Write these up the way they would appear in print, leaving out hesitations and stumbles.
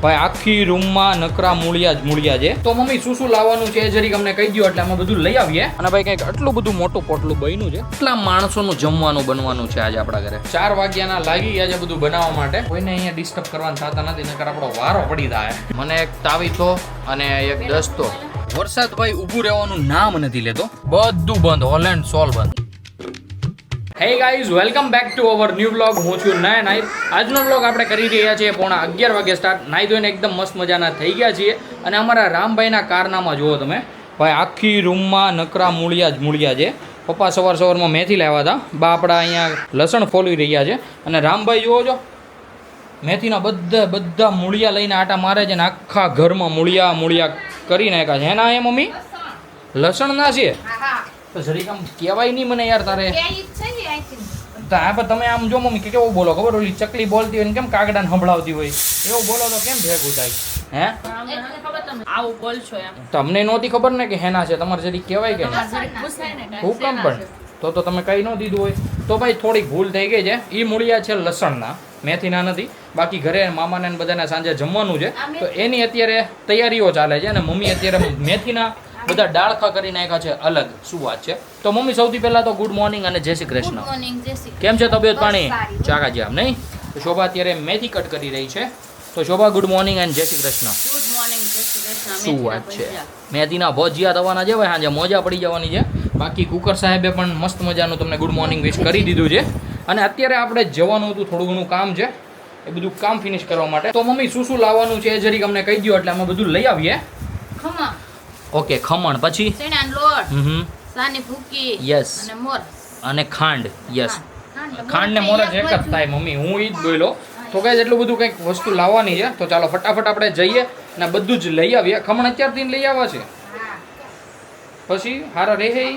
ભાઈ આખી રૂમમાં નકરા મૂળિયા છે. તો મમ્મી શું શું લાવવાનું છે એ જરીક અમને કહી દો એટલે અમે બધું લઈ આવીએ. અને ભાઈ કંઈક આટલું બધું મોટું પોટલું બન્યું છે. કેટલા માણસોનું જમવાનું બનવાનું છે આજે આપણા ઘરે. 4 વાગ્યાના લાગી ગયા છે બધું બનાવવા માટે. કોઈને અહીંયા ડિસ્ટર્બ કરવાનું થતા નથી, નકર આપણો વારો પડી જાય. મને એક તાવીથો અને એક દસ્તો. વરસાદ ભાઈ ઊભું રહેવાનું નામ નથી લેતો. બધું બંધ, હોલ એન્ડ સોલ બંધ. Hey guys, welcome back to our new vlog. હું છું નાય. આજનો વ્લોગ આપણે કરી રહ્યા છીએ 11:30 વાગે સ્ટાર્ટ. નાઈ ધોઈને એકદમ મસ્ત મજાના થઈ ગયા છીએ. અને અમારા રામભાઈના કારનામાં જુઓ તમે, ભાઈ આખી રૂમમાં નકરા મૂળિયા છે. પપ્પા સવારમાં મેથી લાવ્યા હતા. બા આપણા અહીંયા લસણ ફોલી રહ્યા છે. અને રામભાઈ જુઓ છો, મેથીના બધા મૂળિયા લઈને આટા મારે છે. ને આખા ઘરમાં મૂળિયા કરી નાખ્યા છે. એના એ મમ્મી લસણ ના છે તો જરીક આમ કહેવાય નહીં મને યાર તારે. તમે આમ જો મમ્મી કેવું બોલો ખબર, ઓલી ચકલી બોલતી હોય ને કેમ કાગડાને સંભળાવતી હોય એવું બોલો તો કેમ ભેગું થાય? હે આવું બોલશો એમ તમને નહોતી ખબર ને કે હેના છે? તમારે જરીક કહેવાય કે હું કામ પણ તો તમે કઈ ન દીધું હોય તો ભાઈ થોડીક ભૂલ થઈ ગઈ છે. એ મૂળિયા છે લસણના, મેથીના નથી. બાકી ઘરે મામાને બધાને સાંજે જમવાનું છે તો એની અત્યારે તૈયારીઓ ચાલે છે. અને મમ્મી અત્યારે મેથીના બધા ડાળખા કરી નાખ્યા છે અલગ. શું વાત છે? તો મમ્મી સૌથી પહેલા તો ગુડ મોર્નિંગ અને જય શ્રી કૃષ્ણ. કેમ છે તબિયત પાણી? ચાકા છે આમ નહીં? તો શોભા અત્યારે મેથી કટ કરી રહી છે. તો શોભા ગુડ મોર્નિંગ અને જય શ્રી કૃષ્ણ. ગુડ મોર્નિંગ જય શ્રી કૃષ્ણ. શું વાત છે? મેથીના ભજીયા થવાના છે ભાઈ, સાંજે મોજા પડી જવાની છે. બાકી કુકર સાહેબે પણ મસ્ત મજાનું તમને ગુડ મોર્નિંગ વિશ કરી દીધું છે. અને અત્યારે આપણે જવાનું હતું, થોડું ઘણું કામ છે, એ બધું કામ ફિનિશ કરવા માટે. તો મમ્મી શું શું લાવવાનું છે એ જરીક અમને કહી દો એટલે અમે બધું લઈ આવીએ. ખમણ. ઓકે, ખમણ. પછી ચણાનો લોટ, સાની ભૂકી, યસ, અને મોર અને ખાંડ. યસ, ખાંડ ને મોરસ એક જ થાય મમ્મી, હું ઈ જ બોલ્યો. તો કઈ એટલું બધું કંઈક વસ્તુ લાવવાની છે. તો ચાલો ફટાફટ આપણે જઈએ અને બધું જ લઈ આવીએ. ખમણ અત્યારથી લઈ આવવા છે, પછી હારા રહે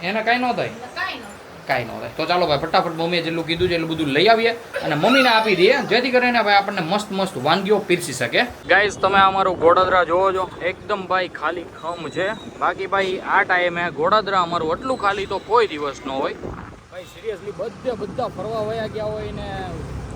એને કાંઈ ન થાય, કાંઈ ન થાય. તો ચાલો ભાઈ ફટાફટ મમ્મીએ જેટલું કીધું છે એટલું બધું લઈ આવીએ અને મમ્મીને આપી દઈએ, જેથી કરીને ભાઈ આપણને મસ્ત વાનગીઓ પીરસી શકે. ગાઈઝ, તમે અમારું ગોડાદરા જોવો છો, એકદમ ભાઈ ખાલી ખમ છે. બાકી ભાઈ આ ટાઈમે ગોડાદરા અમારું એટલું ખાલી તો કોઈ દિવસ ન હોય ભાઈ. સિરિયસલી બધા ફરવા વયા ગયા હોય ને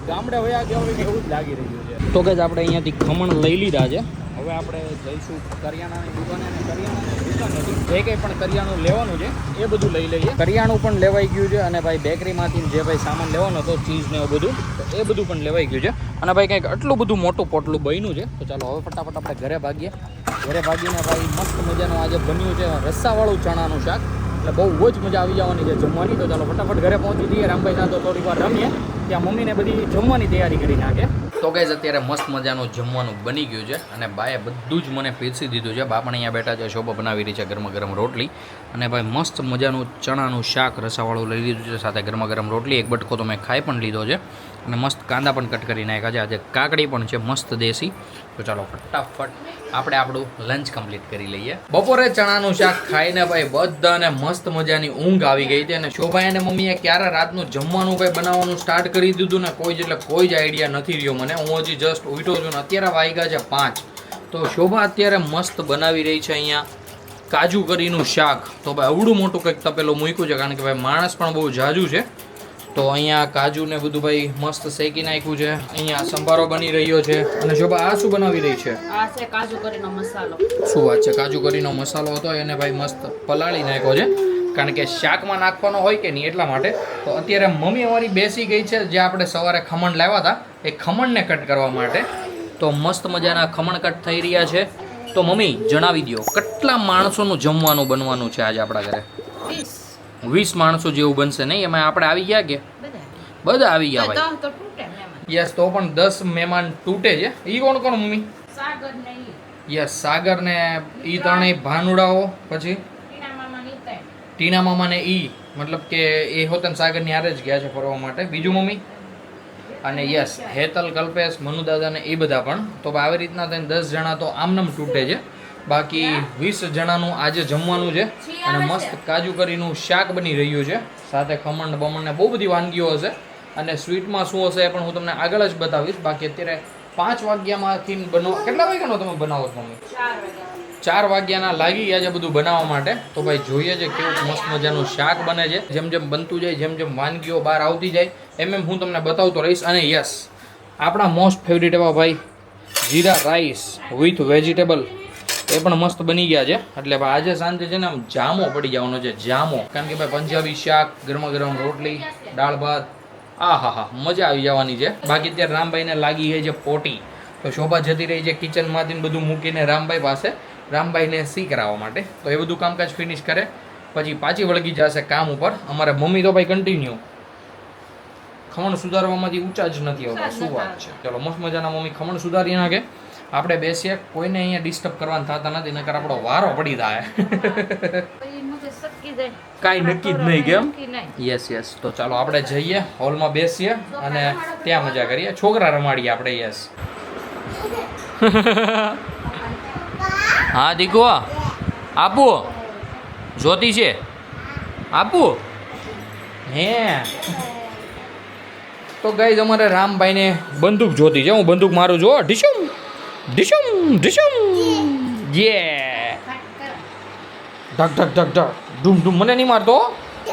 ગામડે વયા ગયા હોય ને એવું જ લાગી રહ્યું છે. તો કે આપણે અહીંયાથી ખમણ લઈ લીધા છે. હવે આપણે જઈશું કરિયાણાની દુકાને. અને કરિયાણાની દુકાનેથી જે કંઈ પણ કરિયાણું લેવાનું છે એ બધું લઈ લઈએ. કરિયાણું પણ લેવાઈ ગયું છે. અને ભાઈ બેકરીમાંથી જે ભાઈ સામાન લેવાનો હતો, ચીઝ ને એવું બધું, તો એ બધું પણ લેવાઈ ગયું છે. અને ભાઈ કંઈક આટલું બધું મોટું પોટલું બન્યું છે. તો ચાલો હવે ફટાફટ આપણે ઘરે ભાગીએ. ઘરે ભાગીને ભાઈ મસ્ત મજાનું આજે બન્યું છે રસ્સાવાળું ચણાનું શાક. એટલે બહુ જ મજા આવી જવાની છે જમવાની. તો ચાલો ફટાફટ ઘરે પહોંચી દઈએ. રામભાઈ સાથે થોડી વાર રમીએ, ત્યાં મમ્મીને બધી જમવાની તૈયારી કરી નાખે. તો ગાઈઝ, અત્યારે મસ્ત મજાનું જમવાનું બની ગયું છે અને બાએ બધું જ મને પીરસી દીધું છે. બા પણ અહીંયા બેઠા છે, શોભા બનાવી રહી છે ગરમ રોટલી. અને ભાઈ મસ્ત મજાનું ચણાનું શાક રસાવાળું લઈ લીધું છે, સાથે ગરમ રોટલી. એક બટકો તો મેં ખાઈ પણ લીધો છે. અને મસ્ત કાંદા પણ કટ કરી નાખ્યા છે. આજે કાકડી પણ છે મસ્ત દેશી. તો ચાલો ફટાફટ આપણે આપણું લંચ કમ્પ્લીટ કરી લઈએ. બપોરે ચણાનું શાક ખાઈને ભાઈ બધાને મસ્ત મજાની ઊંઘ આવી ગઈ હતી. અને શોભાઈ અને મમ્મીએ ક્યારે રાતનું જમવાનું ભાઈ બનાવવાનું સ્ટાર્ટ કરી દીધું ને કોઈ જ આઈડિયા નથી રહ્યો મને. હું હજી જસ્ટ ઉઠ્યો છું ને અત્યારે વાગ્યા છે 5. તો શોભા અત્યારે મસ્ત બનાવી રહી છે અહીંયા કાજુ કરીનું શાક. તો ભાઈ અવડું મોટું કંઈક તપેલું મૂક્યું છે, કારણ કે ભાઈ માણસ પણ બહુ જાજુ છે. તો અહીંયા કાજુ ને બધું ભાઈ મસ્ત શેકી નાખ્યું છે. અહીંયા સંભારો બની રહ્યો છે. અને શોભા આ શું બનાવી રહી છે? આ છે કાજુ કરીનો મસાલો. શું વાત છે? કાજુ કરીનો મસાલો હતો એને ભાઈ મસ્ત પલાળી નાખ્યો છે, કારણ કે શાકમાં નાખવાનો હોય કે નહીં એટલા માટે. તો અત્યારે મમ્મી અમારી બેસી ગઈ છે, જે આપણે સવારે ખમણ લાવ્યા હતા એ ખમણને કટ કરવા માટે. તો મસ્ત મજાના ખમણ કટ થઈ રહ્યા છે. તો મમ્મી જણાવી દો, કેટલા માણસોનું જમવાનું બનવાનું છે આજે આપણા ઘરે? 20 માણસો જેવું બનશે નહીં? એમાં આપણે આવી ગયા કે બધા આવી ગયા ભાઈ? યસ, તો પણ 10 મહેમાન તૂટે છે. ઈ કોણ મમ્મી? સાગર ને યસ, સાગર ને ઈ ત્રણેય ભાનુડાઓ. પછી ટીના મામા ને ઈ, મતલબ કે એ હોતન સાગરની હારે જ ગયા છે ફરવા માટે. બીજું મમ્મી? અને યસ, હેતલ, કલ્પેશ, મનુદાદા ને એ બધા પણ. તો આવી રીતના થઈને 10 જણા તો આમનામ તૂટે છે. બાકી 20 જણાનું આજે જમવાનું છે. અને મસ્ત કાજુ કરીનું શાક બની રહ્યું છે, સાથે ખમણ બમણ ને બહુ બધી વાનગીઓ હશે. અને સ્વીટમાં શું હશે એ પણ હું તમને આગળ જ બતાવીશ. બાકી અત્યારે 5 વાગ્યામાંથી કેટલા વાગ્યાનો તમે બનાવો છો મમ્મી? 4 વાગ્યાના લાગી ગયા છે બધું બનાવવા માટે. તો ભાઈ જોઈએ છે કેવું મસ્ત મજાનું શાક બને છે. જેમ બનતું જાય, જેમ વાનગીઓ બહાર આવતી જાય એમ હું તમને બતાવતો રહીશ. અને યસ, આપણા મોસ્ટ ફેવરિટ એવા ભાઈ જીરા રાઈસ વિથ વેજીટેબલ એ પણ મસ્ત બની ગયા છે. એટલે ભાઈ આજે સાંજે છે ને આમ જામો પડી જવાનો છે, જામો. કારણ કે ભાઈ પંજાબી શાક, ગરમા ગરમ રોટલી, દાળ ભાત, આ હા હા મજા આવી જવાની છે. બાકી અત્યારે રામભાઈને લાગી ગઈ છે પોટી, તો શોભા જતી રહી છે કિચનમાંથી બધું મૂકીને રામભાઈ પાસે, રામભાઈને સી કરાવવા માટે. તો એ બધું કામકાજ ફિનિશ કરે પછી પાછી વળગી જશે કામ ઉપર. અમારે મમ્મી તો ભાઈ કન્ટિન્યુ ખમણ સુધારવામાંથી ઊંચા જ નથી આવતા. શું વાત છે. ચલો મસ્ત મજાના મમ્મી ખમણ સુધારી નાખે, આપણે બેસીએ. કોઈને અહીંયા ડિસ્ટર્બ કરવાના થતા નથી, નકર આપણો વારો પડી જાય. કાંઈ નક્કી જ નહીં કેમ? Yes yes. તો ચાલો આપણે જઈએ હોલમાં બેસીએ અને ત્યાં મજા કરીએ, છોકરા રમાડીએ આપણે. યસ. હા દીકો આપું, જોતી છે આપું હે. તો ગાઈઝ અમારે રામભાઈને બંદૂક જોતી છે. હું બંદૂક મારું જો, ઢીશુમ ઢીશુમ ઢીશુમ યે ઢક ઢક ઢક ઢક ધૂમ ધૂમ. મને નહીં મારતો,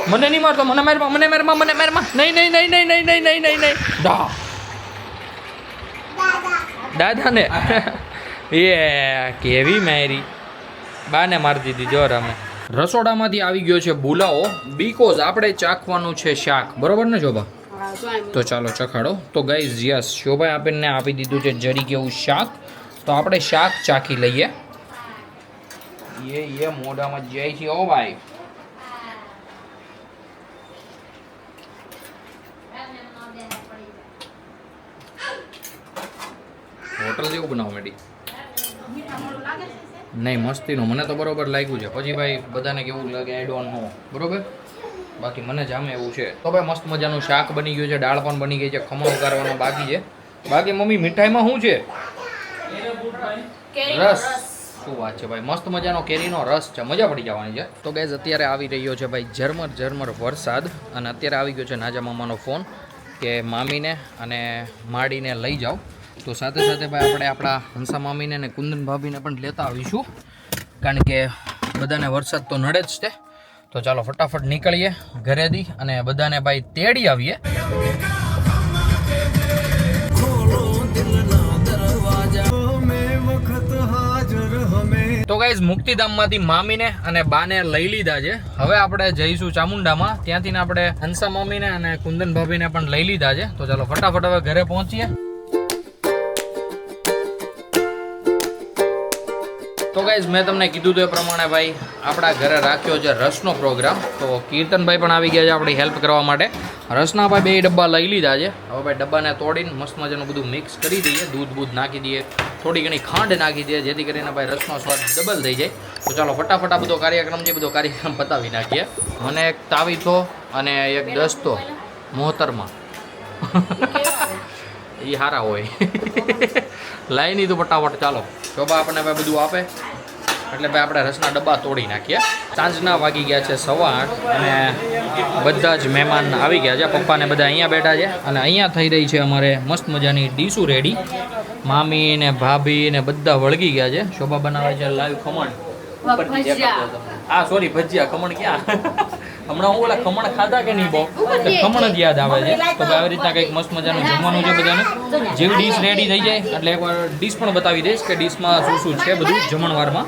મને નહીં મારતો, મને મારમાં, મને મારમાં, મને મારમાં. નહીં નહીં નહીં નહીં નહીં નહીં નહીં નહીં નહીં દા દાદાને એ કેવી મારી બાને મારી દીધી. જો રમે રસોડામાંથી આવી ગયો છે બોલાવો, બીકોઝ આપણે ચાખવાનું છે શાક. બરોબર ને શોભા? તો ચાલો ચખાડો. તો ગાઈઝ યસ, શોભાએ આપણને આપી દીધું છે જરી કેવું શાક. તો આપણે શાક ચાખી લઈએ. એ મોઢામાં જાય છે ઓ ભાઈ. હોટલ જેવું બનાવો મેડી. નહીં મસ્તીનું, મને તો બરોબર લાગ્યું છે. પછી ભાઈ બધાને કેવું લાગે આઈ ડોન્ટ નો. બરોબર, બાકી મને જામે એવું છે. તો ભાઈ મસ્ત મજાનું શાક બની ગયું છે, દાળ પણ બની ગઈ છે, ખમણ ઉતારવાનો બાકી છે. બાકી મમ્મી મીઠાઈમાં શું છે? રસ. શું વાત છે ભાઈ, મસ્ત મજાનો કેરીનો રસ છે, મજા પડી જવાની છે. તો ગાઈઝ અત્યારે આવી રહ્યો છે ભાઈ ઝરમર ઝરમર વરસાદ, અને અત્યારે આવી ગયો છે નાજા મામાનો ફોન કે મામીને અને માડીને લઈ જાઓ. તો સાથે સાથે ભાઈ આપણે આપણા હંસા મામીને અને કુંદન ભાભીને પણ લેતા આવીશું, કારણ કે બધાને વરસાદ તો નડે જ છે. તો ચાલો ફટાફટ નીકળીએ ઘરેથી અને બધાને ભાઈ તેડી આવીએ. તો ગાઈઝ મુક્તિધામમાંથી મામીને અને બાને લઈ લીધા છે. હવે આપણે જઈશું ચામુંડામાં, ત્યાંથી આપણે હંસા મામીને અને કુંદન ભાભીને પણ લઈ લીધા છે. તો ચાલો ફટાફટ હવે ઘરે પહોંચીએ. તો ગાઈઝ મેં તમને કીધું તો એ પ્રમાણે ભાઈ આપણા ઘરે રાખ્યો છે રસનો પ્રોગ્રામ. તો કીર્તનભાઈ પણ આવી ગયા છે આપણી હેલ્પ કરવા માટે. રસના ભાઈ 2 ડબ્બા લઈ લીધા છે. હવે ભાઈ ડબ્બાને તોડીને મસ્ત મજાનું બધું મિક્સ કરી દઈએ, દૂધ બૂધ નાખી દઈએ, થોડી ઘણી ખાંડ નાખી દઈએ, જેથી કરીને ભાઈ રસનો સ્વાદ ડબલ થઈ જાય. તો ચાલો ફટાફટ આ બધો કાર્યક્રમ છે, બધો કાર્યક્રમ પતાવી નાખીએ. મને એક તાવીથો અને એક દસ્તો મોહતરમાં એ સારા હોય. લાઈ નહીં તો ફટાફટ ચાલો. શોભા આપણને ભાઈ બધું આપે એટલે ભાઈ આપણે રસના ડબ્બા તોડી નાખીએ. સાંજના વાગી ગયા છે 8:15 અને બધા જ મહેમાન આવી ગયા છે. પપ્પાને બધા અહીંયા બેઠા છે અને અહીંયા થઈ રહી છે અમારે મસ્ત મજાની ડીશું રેડી. મામી ને ભાભી ને બધા વળગી ગયા છે. શોભા બનાવે છે લાઈવ ખમણ. સોરી ભજીયા. ખમણ ક્યાં? હમણાં હું ઓલા ખમણ ખાધા કે નહીં બહુ, ખમણ જ યાદ આવે છે. તો આવી રીતના કંઈક મસ્ત મજાનું જમવાનું છે બધાને. જેવી ડીશ રેડી થઈ જાય એટલે એકવાર ડીશ પણ બતાવી દઈશ કે ડીશમાં શું શું છે બધું જમણવારમાં,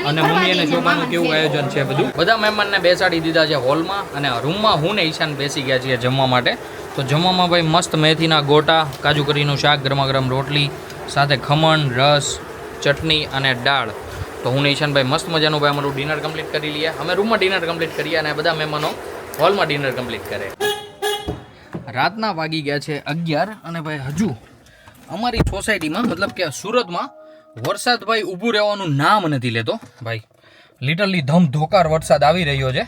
અને મમ્મી અને શોભાનું કેવું આયોજન છે બધું. બધા મહેમાનને બેસાડી દીધા છે હોલમાં, અને રૂમમાં હું ને ઈશાન બેસી ગયા છીએ જમવા માટે. તો જમવામાં ભાઈ મસ્ત મેથીના ગોટા, કાજુ કરીનું શાક, ગરમા ગરમ રોટલી, સાથે ખમણ, રસ, ચટણી અને દાળ. તો હું ઈશાનભાઈ મસ્ત મજાનું ભાઈ અમારું ડિનર કમ્પ્લીટ કરી લઈએ. અમે રૂમમાં ડિનર કમ્પ્લીટ કરીએ અને બધા મહેમાનો હોલમાં ડિનર કમ્પ્લીટ કરે. રાતના વાગી ગયા છે 11 અને ભાઈ હજુ અમારી સોસાયટીમાં મતલબ કે સુરતમાં વરસાદ ભાઈ ઊભું રહેવાનું નામ નથી લેતો ભાઈ. લિટરલી ધમધોકાર વરસાદ આવી રહ્યો છે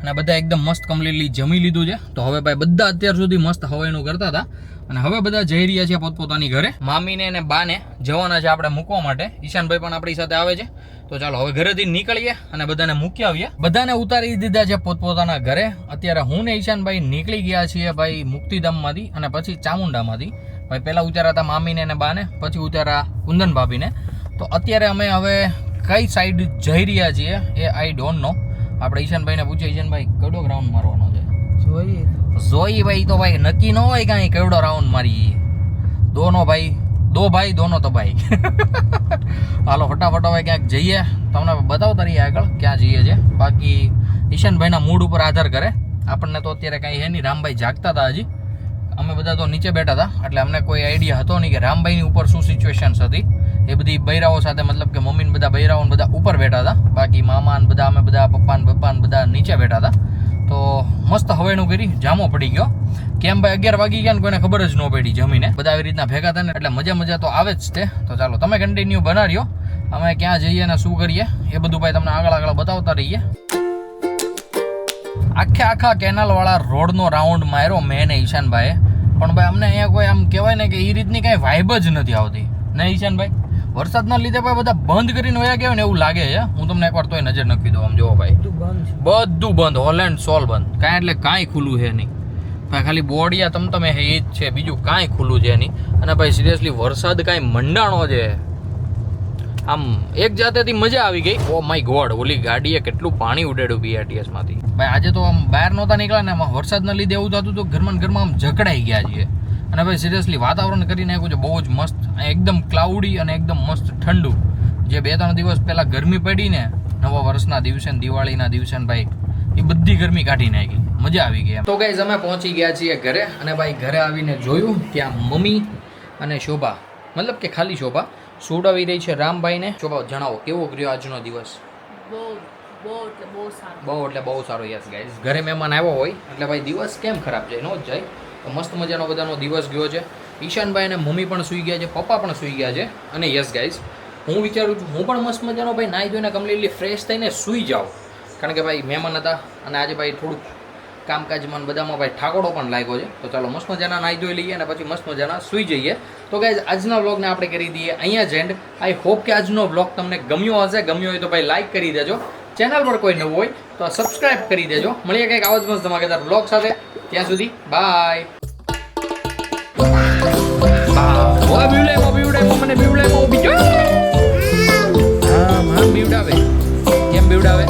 અને બધા એકદમ મસ્ત કમ્પ્લીટલી જમી લીધું છે. તો હવે ભાઈ બધા અત્યાર સુધી મસ્ત હવાઈનું કરતા હતા અને હવે બધા જઈ રહ્યા છે પોતપોતાની ઘરે. મામીને અને બાને જવાના છે આપણે મૂકવા માટે. ઈશાનભાઈ પણ આપણી સાથે આવે છે. તો ચાલો હવે ઘરેથી નીકળીએ અને બધાને મૂકી આવીએ. બધાને ઉતારી દીધા છે પોતપોતાના ઘરે. અત્યારે હું ને ઈશાનભાઈ નીકળી ગયા છીએ ભાઈ મુક્તિધામમાંથી અને પછી ચામુંડામાંથી. ભાઈ પહેલાં ઉતાર્યા હતા મામીને અને બાને, પછી ઉતાર્યા કુંદન ભાભીને. તો અત્યારે અમે હવે કઈ સાઈડ જઈ રહ્યા છીએ એ આઈ ડોન્ટ નો. આપણે ઈશાનભાઈને પૂછીએ, ઈશાનભાઈ કયો રાઉન્ડ મારવાનો છે? જોઈ ભાઈ તો ભાઈ નક્કી ન હોય કાંઈ કેવડો રાઉન્ડ મારી. દોનો ભાઈ દો ભાઈ દોનો તો ભાઈ. હાલો ફટાફટ હવે ક્યાંક જઈએ, તમને બતાવતા રહીએ આગળ ક્યાં જઈએ છે. બાકી ઈશાનભાઈના મૂડ ઉપર આધાર કરે. આપણને તો અત્યારે કાંઈ હે નહીં, રામભાઈ જાગતા હતા હજી, અમે બધા તો નીચે બેઠા હતા, એટલે અમને કોઈ આઈડિયા હતો નહીં કે રામભાઈની ઉપર શું સિચ્યુએશન્સ હતી. એ બધી બૈરાઓ સાથે, મતલબ કે મમ્મીને બધા બૈરાઓ બધા ઉપર બેઠા હતા, બાકી મામા ને બધા અમે બધા પપ્પા ને બધા નીચે બેઠા હતા. તો મસ્ત હવેનું કરી, જામો પડી ગયો. કેમ ભાઈ 11 વાગી ગયા ને કોઈને ખબર જ ન પડી જમીને. બધા આવી રીતના ભેગા થાય ને એટલે મજા તો આવે જ તે. તો ચાલો તમે કન્ટિન્યુ બનાવ્યો, અમે ક્યાં જઈએ ને શું કરીએ એ બધું ભાઈ તમને આગળ બતાવતા રહીએ. આખા કેનાલ વાળા રોડનો રાઉન્ડ માર્યો મેં ને ઈશાનભાઈ, પણ ભાઈ અમને અહીંયા કોઈ આમ કહેવાય ને કે એ રીતની કાંઈ વાઇબ જ નથી આવતી ને ઈશાનભાઈ. વરસાદના લીધે ભાઈ બધા બંધ કરીને વયા ગયા ને એવું લાગે છે. હું તમને એકવાર તોય નજર નાખી દઉં, આમ જોવો ભાઈ બધું બંધ, હોલ એન્ડ સોલ બંધ, કાંઈ એટલે કાંઈ ખુલ્લું છે નહીં ભાઈ. ખાલી બોડિયા તમે હે એ જ છે, બીજું કાંઈ ખુલ્લું છે નહીં. અને ભાઈ સિરિયસલી વરસાદ કાંઈ મંડાણો છે, આમ એક જાતેથી મજા આવી ગઈ. ઓ માય ગોડ, ઓલી ગાડીએ કેટલું પાણી ઉડાડ્યું BRTS માંથી ભાઈ. આજે તો આમ બહાર નહોતા નીકળ્યા ને, આમાં વરસાદના લીધે એવું થતું તો ઘરમાં આમ જકડાઈ ગયા છીએ. અને ભાઈ સિરિયસલી વાતાવરણ કરી નાખ્યું છે બહુ જ મસ્ત, એકદમ ક્લાઉડી અને એકદમ મસ્ત ઠંડુ. જે 2-3 દિવસ પહેલાં ગરમી પડી ને નવા વર્ષના દિવસે ને દિવાળીના દિવસે ને ભાઈ, એ બધી ગરમી કાઢી નાખી, મજા આવી ગઈ. તો ગાઈઝ અમે પહોંચી ગયા છીએ ઘરે, અને ભાઈ ઘરે આવીને જોયું ત્યાં મમ્મી અને શોભા, મતલબ કે ખાલી શોભા સુવડાવી રહી છે રામભાઈને. શોભા જણાવો કેવો ગયો આજનો દિવસ? બહુ એટલે બહુ સારો. યસ ગાઈઝ, ઘરે મહેમાન આવ્યો હોય એટલે ભાઈ દિવસ કેમ ખરાબ જાય, નો જ જાય. તો મસ્ત મજાનો બધાનો દિવસ ગયો છે. ઈશાનભાઈ અને મમ્મી પણ સૂઈ ગયા છે, પપ્પા પણ સૂઈ ગયા છે. અને યસ ગાઈઝ, હું વિચારું છું હું પણ મસ્ત મજાનો ભાઈ નાહી ધોઈને કમ્પ્લીટલી ફ્રેશ થઈને સૂઈ જાઉં, કારણ કે ભાઈ મહેમાન હતા અને આજે ભાઈ થોડુંક કામકાજમાં બધામાં ભાઈ ઠાકોડો પણ લાગ્યો છે. તો ચાલો મસ્ત મજાના નાહી ધોઈ લઈએ અને પછી મસ્ત મજાના સૂઈ જઈએ. તો ગાઈઝ આજના વ્લોગને આપણે કરી દઈએ અહીંયા જ એન્ડ. આઈ હોપ કે આજનો વ્લોગ તમને ગમ્યો હશે. ગમ્યો હોય તો ભાઈ લાઈક કરી દેજો. ચેનલ પર કોઈ નવું હોય તો સબસ્ક્રાઇબ કરી દેજો. મળીએ કંઈક આવા જ મસ્ત ધમાકેદાર વ્લોગ સાથે. ત્યાં સુધી બાય. મને બીવડાવે કેમ બીવડાવે?